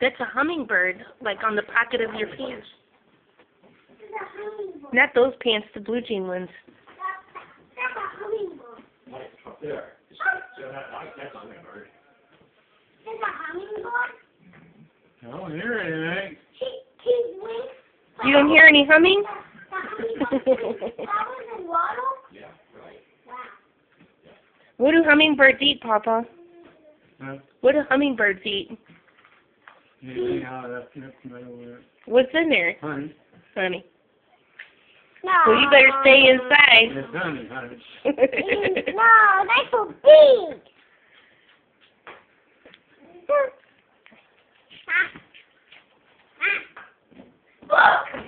That's a hummingbird, like on the pocket of your pants. Not those pants, the blue jean ones. That's a hummingbird. Up there. That's a hummingbird. There's a hummingbird? I don't hear anything. She's wings. You don't hear any humming? The hummingbird flowers and water? Yeah, right. Wow. What do hummingbirds eat, Papa? Huh? What do hummingbirds eat? Anything out of that nip, What's in there? honey. Honey. No. Well, you better stay inside. It's honey, honey. No, that's so big. Ah. Ah. Look.